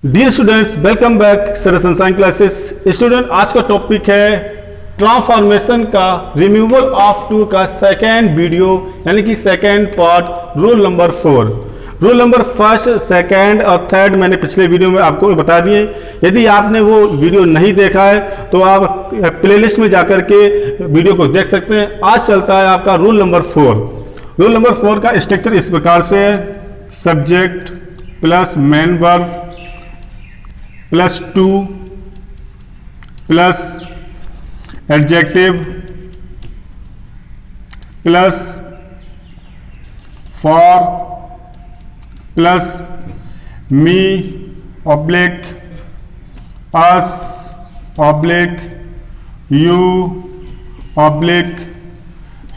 Dear students, welcome back सरसन science classes. Student, आज का टॉपिक है ट्रांसफॉर्मेशन का रिमूवल ऑफ टू का सेकेंड वीडियो, यानी कि second part, rule number 4। Rule number first, second और थर्ड मैंने पिछले वीडियो में आपको बता दिए। यदि आपने वो वीडियो नहीं देखा है तो आप प्लेलिस्ट में जाकर के वीडियो को देख सकते हैं। आज चलता है आपका रूल नंबर 4। रूल नंबर 4 का स्ट्रक्चर इस प्रकार से है: subject plus main verb plus to plus adjective plus for plus me oblique us oblique you oblique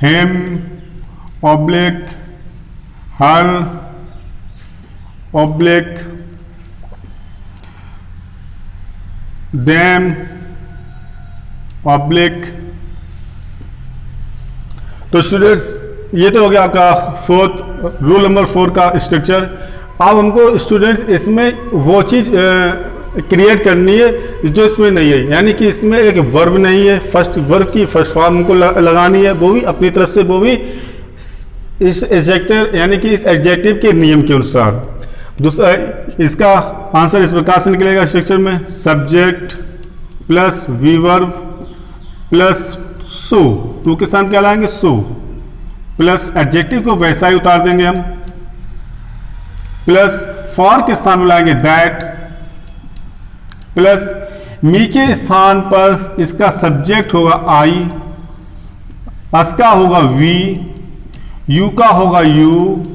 him oblique her oblique them oblique. तो स्टूडेंट्स, ये तो हो गया आपका फोर्थ रूल नंबर 4 का स्ट्रक्चर। अब हमको स्टूडेंट्स इसमें वो चीज़ क्रिएट करनी है जो इसमें नहीं है, यानी कि इसमें एक वर्ब नहीं है। फर्स्ट वर्ब की फर्स्ट फॉर्म हमको लगानी है, वो भी अपनी तरफ से, वो भी इस एडजेक्टिव यानी कि इस एडजेक्टिव के नियम के अनुसार। दूसरा, इसका आंसर इस प्रकार से निकलेगा स्ट्रक्चर में: subject plus V verb plus so, to के स्थान क्या लाएंगे? सो, प्लस एडजेक्टिव को वैसा ही उतार देंगे हम, प्लस फॉर के स्थान में लाएंगे दैट, प्लस मी के स्थान पर इसका सब्जेक्ट होगा आई, अस का होगा वी, यू का होगा यू,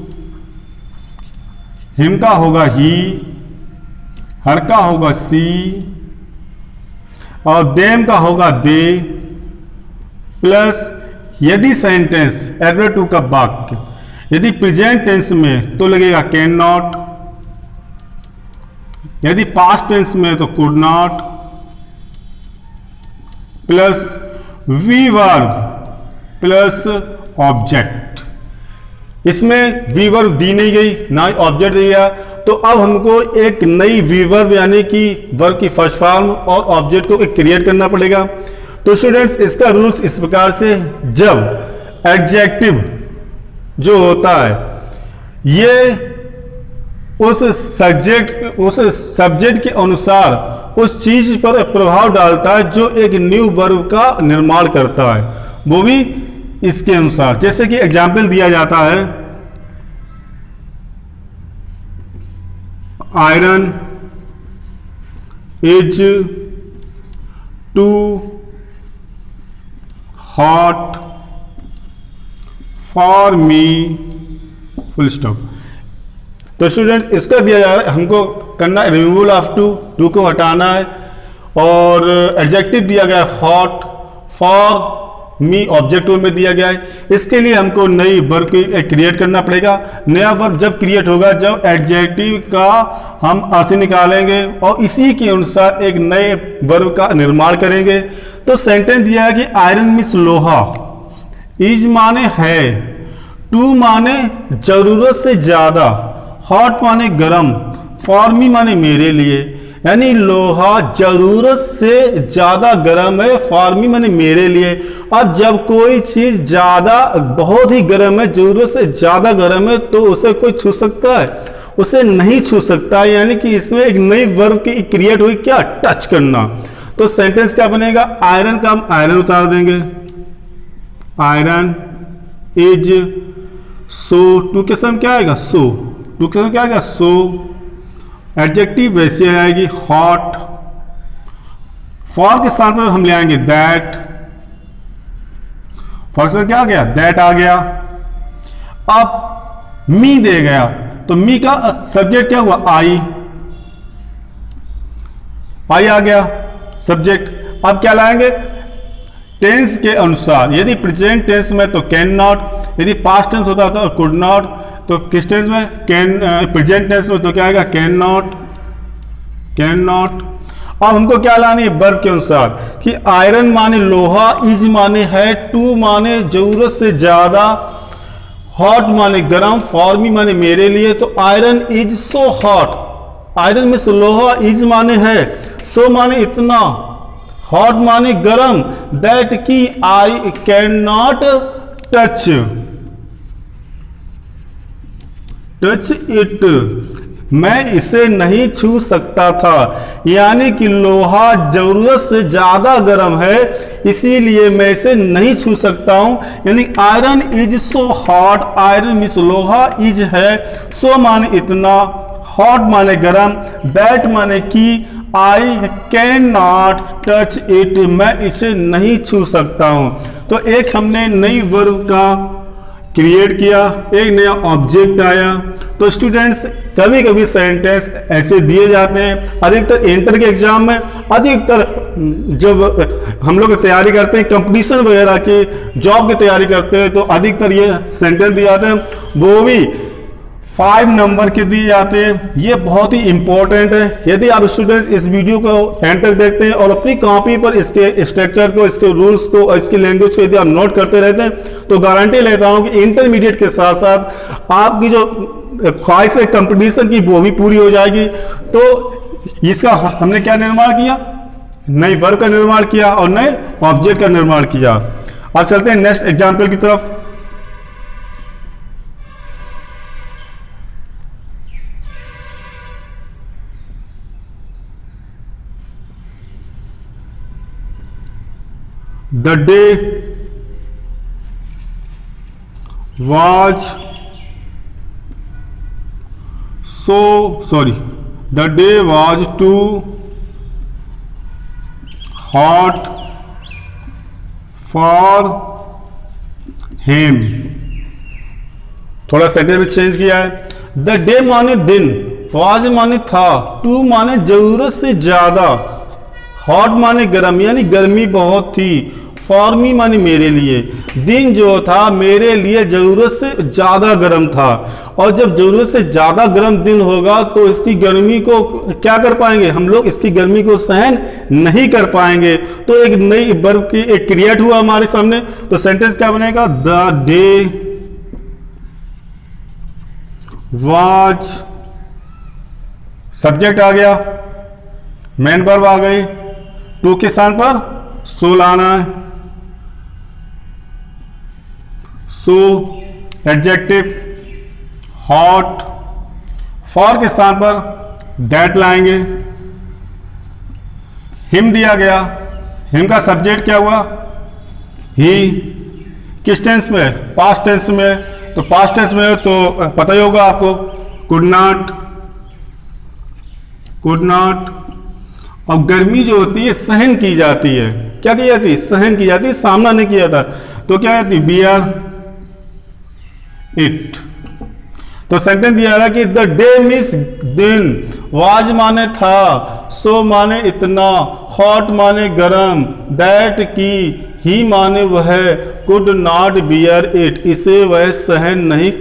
हिम का होगा ही, हर का होगा सी और देम का होगा दे। प्लस यदि सेंटेंस एडवर्ब टू का वाक्य यदि प्रेजेंट टेंस में तो लगेगा कैन नॉट, यदि पास्ट टेंस में तो could not, plus V verb plus object. इसमें वी वर्ब दी नहीं गई, ना ही ऑब्जेक्ट दिया, तो अब हमको एक नई वी वर्ब यानी कि वर्ब की फर्स्ट फॉर्म और ऑब्जेक्ट को क्रिएट करना पड़ेगा। तो स्टूडेंट्स, इसका रूल्स इस प्रकार से: जब एडजेक्टिव जो होता है ये उस सब्जेक्ट के अनुसार उस चीज पर प्रभाव डालता है जो एक न्यू वर्ब का निर्माण करता है, वो भी इसके अनुसार। जैसे कि एग्जाम्पल दिया जाता है: iron is too hot for me, full stop. तो स्टूडेंट्स, इसका दिया जा रहा है, हमको करना रिमूवल ऑफ टू को हटाना है, और एडजेक्टिव दिया गया है हॉट, फॉर मी ऑब्जेक्ट में दिया गया है। इसके लिए हमको नई वर्ब क्रिएट करना पड़ेगा। नया वर्ब जब क्रिएट होगा जब एडजेक्टिव का हम अर्थ निकालेंगे और इसी के अनुसार एक नए वर्ब का निर्माण करेंगे। तो सेंटेंस दिया है कि आयरन मीन्स लोहा, इज माने है, टू माने जरूरत से ज्यादा, हॉट माने गर्म, फॉर मी माने मेरे लिए, यानी लोहा जरूरत से ज्यादा गर्म है, फॉर मी माने मेरे लिए। अब जब कोई चीज ज्यादा बहुत ही गर्म है, जरूरत से ज्यादा गर्म है, तो उसे कोई छू सकता है? उसे नहीं छू सकता है, यानी कि इसमें एक नई वर्ब की क्रिएट हुई, क्या? टच करना। तो सेंटेंस क्या बनेगा? आयरन का हम आयरन उतार देंगे, आयरन इज सो, टू के साथ क्या आएगा? सो, टू के साथ क्या आएगा? सो। एडजेक्टिव वैसे आएगी हॉट, फॉर के स्थान पर हम ले आएंगे दैट, फॉर से क्या आ गया? दैट आ गया। अब मी दे गया, तो मी का सब्जेक्ट क्या हुआ? आई, आई आ गया सब्जेक्ट। अब क्या लाएंगे? टेंस के अनुसार, यदि प्रेजेंट टेंस में तो कैन नॉट, यदि पास्ट टेंस होता तो कुड नॉट, तो किस टेंस में? कैन, प्रेजेंट टेंस में तो क्या आएगा? Can not, can not. अब हमको क्या लानी है? वर्ब के अनुसार कि आयरन माने लोहा, इज माने है, टू माने जरूरत से ज्यादा, हॉट माने गर्म, फॉर मी माने मेरे लिए। तो iron is so hot, iron means लोहा, इज माने है, सो माने इतना, हॉट माने गरम, दैट की I can not touch it, मैं इसे नहीं छू सकता था। यानी कि लोहा जरूरत से ज्यादा गर्म है, इसीलिए मैं इसे नहीं छू सकता हूं। यानी iron is so hot, iron means लोहा, इज है, सो माने इतना, हॉट माने गरम, दैट माने कि, I can not touch it, मैं इसे नहीं छू सकता हूं। तो एक हमने नई वर्ब का क्रिएट किया, एक नया ऑब्जेक्ट आया। तो स्टूडेंट्स कभी कभी सेंटेंस ऐसे दिए जाते हैं, अधिकतर इंटर के एग्जाम में, अधिकतर जब हम लोग तैयारी करते हैं कंपटीशन वगैरह की, जॉब की तैयारी करते हैं, तो अधिकतर ये सेंटेंस दिए जाते हैं, वो भी 5 नंबर के दिए जाते हैं। ये बहुत ही इंपॉर्टेंट है। यदि आप स्टूडेंट्स इस वीडियो को एंड तक देखते हैं और अपनी कॉपी पर इसके स्ट्रक्चर को, इसके रूल्स को और इसकी लैंग्वेज को यदि आप नोट करते रहते हैं, तो गारंटी लेता हूं कि इंटरमीडिएट के साथ साथ आपकी जो ख्वाहिश है कंपटीशन की, वो भी पूरी हो जाएगी। तो इसका हमने क्या निर्माण किया, नई वर्ब का निर्माण किया और नए ऑब्जेक्ट का निर्माण किया। अब चलते हैं नेक्स्ट एग्जाम्पल की तरफ। The day was the day was too hot for him। थोड़ा सेंटेंस में चेंज किया है। द डे माने दिन, वाज माने था, टू माने जरूरत से ज्यादा, हॉट माने गर्म यानी गर्मी बहुत थी, फॉर मी माने मेरे लिए, दिन जो था मेरे लिए जरूरत से ज्यादा गर्म था। और जब जरूरत से ज्यादा गर्म दिन होगा तो इसकी गर्मी को क्या कर पाएंगे हम लोग, इसकी गर्मी को सहन नहीं कर पाएंगे। तो एक नई वर्ब की एक क्रिएट हुआ हमारे सामने। तो सेंटेंस क्या बनेगा, द डे वाज, सब्जेक्ट आ गया, मेन वर्ब आ गई, टू के स्थान पर सो लाना है, सो एडजेक्टिव, हॉट, फॉर के स्थान पर दैट लाएंगे, हिम दिया गया, हिम का सब्जेक्ट क्या हुआ, ही, किस टेंस में, पास्ट टेंस में। तो पास्ट टेंस में तो पता ही होगा आपको, कुड नॉट, कुड नॉट। और गर्मी जो होती है सहन की जाती है, क्या की जाती है, सहन की जाती है, सामना नहीं किया जाता। तो क्या कहती है, बियर इट। तो सेंटेंस दिया रहा कि द डे मीन्स दिन, वाज माने था, सो माने इतना, हॉट माने गरम, दैट की, ही माने वह, कुड नॉट बियर इट, इसे वह सहन नहीं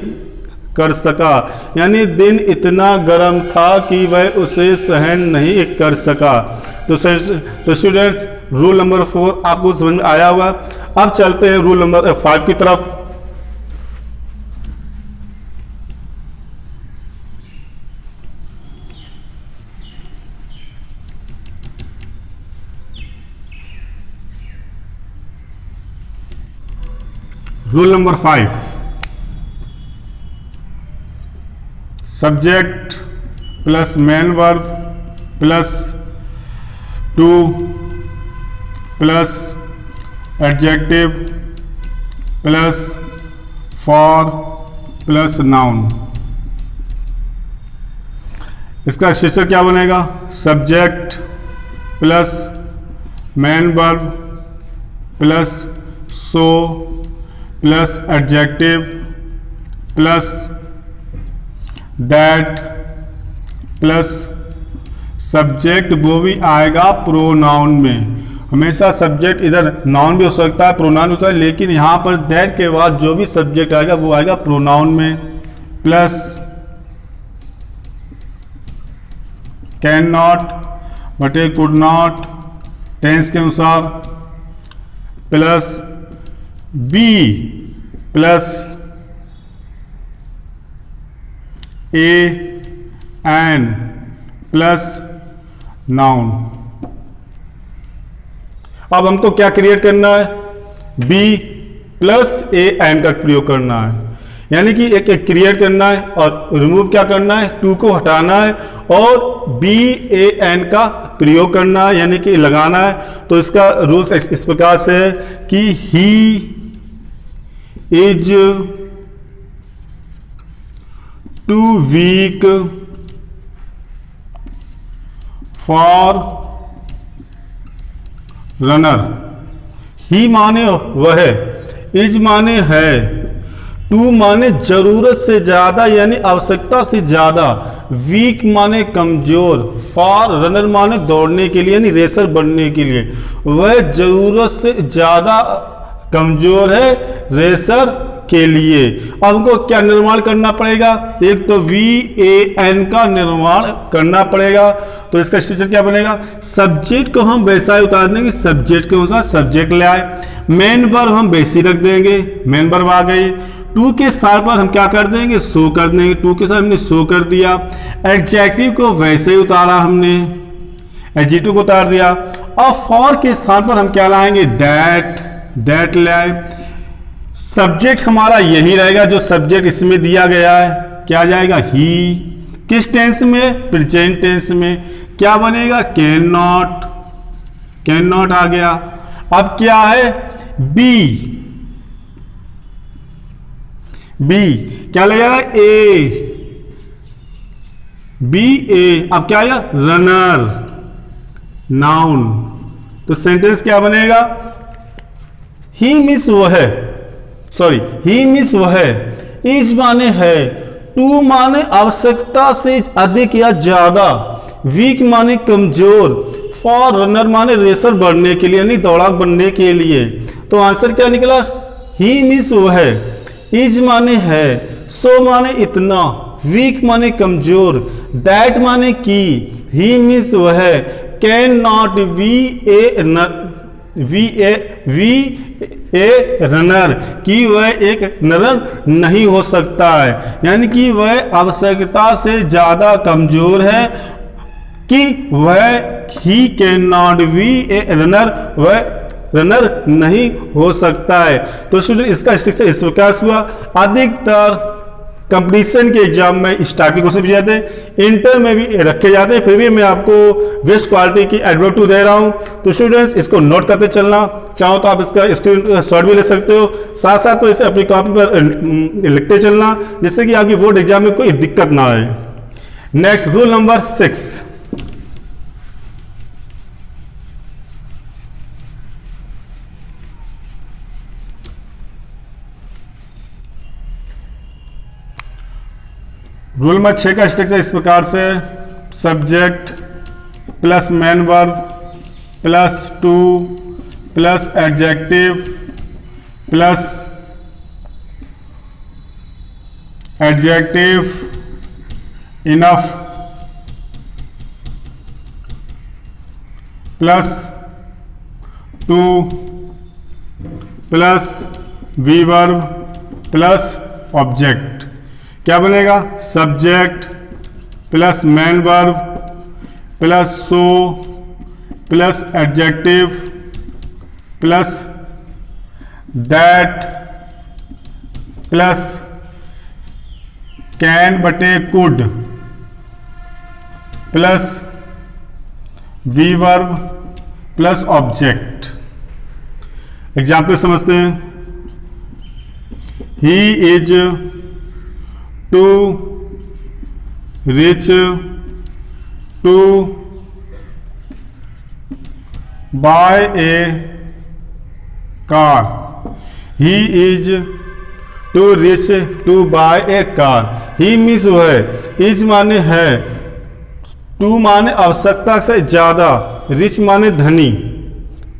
कर सका। यानी दिन इतना गर्म था कि वह उसे सहन नहीं कर सका। तो स्टूडेंट्स रूल नंबर 4 आपको समझ में आया होगा। अब चलते हैं रूल नंबर 5 की तरफ। Rule number 5, subject plus main verb plus to plus adjective plus for plus noun. इसका शीर्षक क्या बनेगा, subject plus main verb plus so plus adjective plus that plus subject, वो भी आएगा प्रोनाउन में। हमेशा सब्जेक्ट इधर नाउन भी हो सकता है, प्रोनाउन होता है, लेकिन यहां पर दैट के बाद जो भी सब्जेक्ट आएगा वो आएगा प्रोनाउन में। प्लस कैन नॉट बटे कुड नॉट टेंस के अनुसार, plus B plus A N plus noun. अब हमको क्या क्रिएट करना है, बी प्लस ए एन का प्रयोग करना है, यानी कि एक क्रिएट करना है और रिमूव क्या करना है, टू को हटाना है और बी ए एन का प्रयोग करना है, यानी कि लगाना है। तो इसका रूल्स इस प्रकार से है कि he is too weak for runner. He माने वह है, इज माने है, टू माने जरूरत से ज्यादा यानी आवश्यकता से ज्यादा, वीक माने कमजोर, फॉर रनर माने दौड़ने के लिए यानी रेसर बनने के लिए, वह जरूरत से ज्यादा कमजोर है रेसर के लिए। अब हमको क्या निर्माण करना पड़ेगा, एक तो वी ए एन का निर्माण करना पड़ेगा। तो इसका स्ट्रक्चर क्या बनेगा, सब्जेक्ट को हम वैसा ही उतार देंगे, सब्जेक्ट के अनुसार सब्जेक्ट ले आए, मेन वर्ब हम वैसी रख देंगे, मेन वर्ब आ गई। टू के स्थान पर हम क्या कर देंगे, सो कर देंगे, टू के साथ हमने सो कर दिया। एडजेक्टिव को वैसे ही उतारा हमने, एडजेक्टिव को उतार दिया। अब फॉर के स्थान पर हम क्या लाएंगे, दैट ले आए। सब्जेक्ट हमारा यही रहेगा जो सब्जेक्ट इसमें दिया गया है, क्या जाएगा, ही। किस टेंस में, प्रेजेंट टेंस में, क्या बनेगा, कैन नॉट आ गया। अब क्या है, बी क्या लगेगा, ए। अब क्या आएगा, रनर, नाउन। तो सेंटेंस क्या बनेगा, ही मीन्स वह है, ही मीन्स वह है, इज माने है, टू माने आवश्यकता से अधिक या ज्यादा, वीक माने कमजोर, फॉर रनर माने रेसर बढ़ने के लिए यानी दौड़ाक बनने के लिए। तो आंसर क्या निकला, ही मीन्स वह है, इज माने है, सो माने इतना, वीक माने कमजोर, दैट माने की, ही मीन्स वह है, कैन नॉट ए रनर की वह एक रनर नहीं हो सकता है, यानी कि वह आवश्यकता से ज्यादा कमजोर है, कि वह he can not be a runner, वह रनर नहीं हो सकता है। तो स्टूडेंट इसका स्ट्रक्चर इस प्रकार से हुआ। अधिकतर कंपटीशन के एग्जाम में इस टाइप के क्वेश्चन भी जाते हैं, इंटर में भी रखे जाते हैं, फिर भी मैं आपको बेस्ट क्वालिटी की एडवर्ट 2 दे रहा हूं। तो स्टूडेंट्स इसको नोट करते चलना, चाहो तो आप इसका स्क्रीन शॉट भी ले सकते हो, साथ साथ तो इसे अपनी कॉपी पर लिखते चलना, जिससे कि आपकी बोर्ड एग्जाम में कोई दिक्कत ना आए। Next rule number 6, rule number 6 का स्ट्रक्चर इस प्रकार से, subject plus main verb plus to plus adjective plus adjective enough plus to plus V verb plus object. क्या बनेगा, subject plus main verb plus so plus adjective plus that plus can बटे could plus V verb plus object. Example समझते हैं, he is too rich to buy a car, he is too rich to buy a car. He means वो है, is माने है, to माने आवश्यकता से ज्यादा, रिच माने धनी,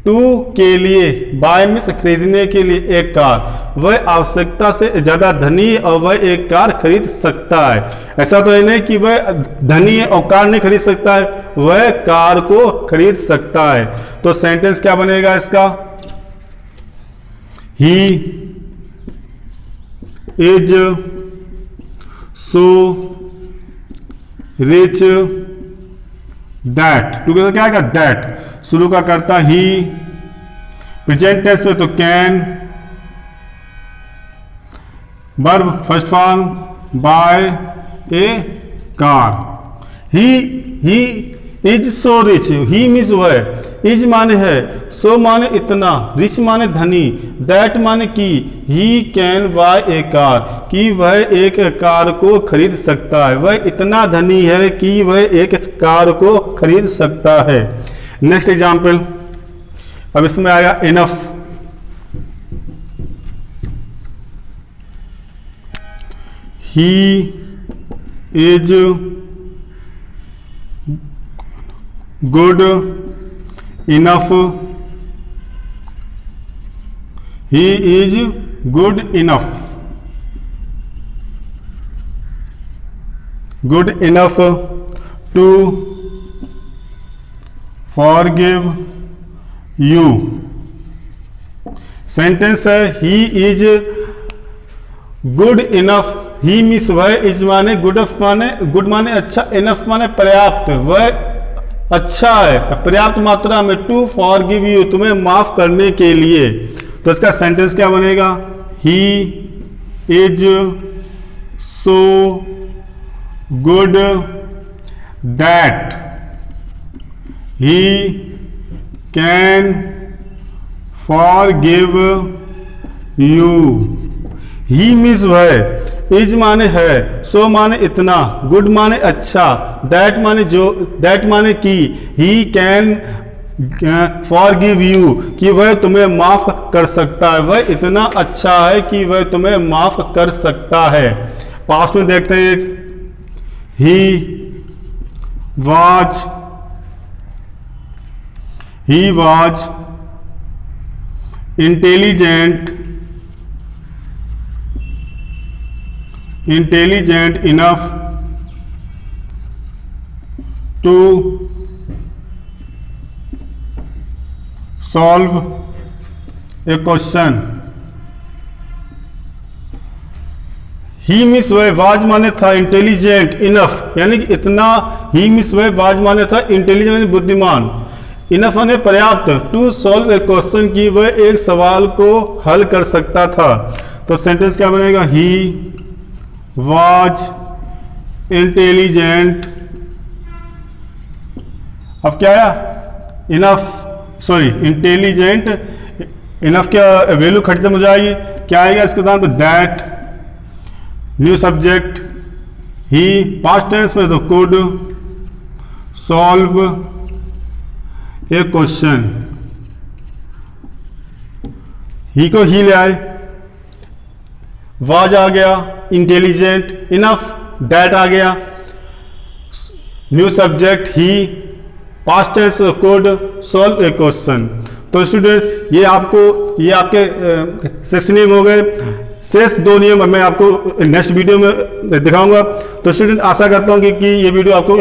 टू के लिए, बाय मीन्स खरीदने के लिए एक कार, वह आवश्यकता से ज्यादा धनी है और वह एक कार खरीद सकता है। ऐसा तो है नहीं कि वह धनी है और कार नहीं खरीद सकता है, वह कार को खरीद सकता है। तो सेंटेंस क्या बनेगा इसका, he is so rich that, to के साथ क्या आएगा दैट, शुरू का करता ही, प्रेजेंट टेंस में तो can, verb first form by a car, he is so rich, he means वह, इज माने है, सो माने इतना, रिच माने धनी, दैट माने कि, he can buy a car, कि वह एक कार को खरीद सकता है, वह इतना धनी है कि वह एक कार को खरीद सकता है। नेक्स्ट एग्जाम्पल, अब इसमें आएगा enough, he is good enough, he is good enough, good enough to forgive you. Sentence है he is good enough, he means वह, इज माने गुड माने अच्छा, इनफ माने पर्याप्त, वह अच्छा है पर्याप्त मात्रा में, टू फॉरगिव यू तुम्हें माफ करने के लिए। तो इसका सेंटेंस क्या बनेगा, ही is so good that he can forgive you. He means वह, इज माने है, सो माने इतना, गुड माने अच्छा, दैट माने जो, दैट माने कि, ही कैन फॉरगिव यू कि वह तुम्हें माफ कर सकता है, वह इतना अच्छा है कि वह तुम्हें माफ कर सकता है। पास में देखते हैं, he was intelligent enough to solve a question. He मिस वह, वाज माने था इंटेलिजेंट इनफ यानी कि इतना, ही मिस वह वाज माने था इंटेलिजेंट बुद्धिमान, इनफ माने पर्याप्त, टू सॉल्व ए क्वेश्चन की वह एक सवाल को हल कर सकता था। तो सेंटेंस क्या बनेगा, ही वाज इंटेलिजेंट, अब क्या आया इनफ, सॉरी इंटेलिजेंट इनफ क्या वैल्यू खत्म हो जाएगी, क्या आएगा इसके दाम पे that, new subject he, past tense में तो could solve a question, he को ही ले आए, वाज आ गया, इंटेलिजेंट, इनफ, दैट आ गया, new subject he, past tense could solve a question. तो स्टूडेंट्स ये आपके सेक्शन नियम हो गए। शेष 2 नियम मैं आपको नेक्स्ट वीडियो में दिखाऊंगा। तो स्टूडेंट आशा करता हूं कि ये वीडियो आपको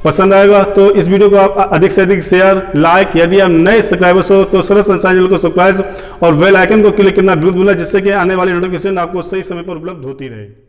पसंद आएगा। तो इस वीडियो को आप अधिक से अधिक शेयर, लाइक, यदि आप नए सब्सक्राइबर्स हो तो सरल संसार चैनल को सब्सक्राइब और बेल आइकन को क्लिक करना बिल्कुल भूलना, जिससे कि आने वाली नोटिफिकेशन आपको सही समय पर उपलब्ध होती रहे।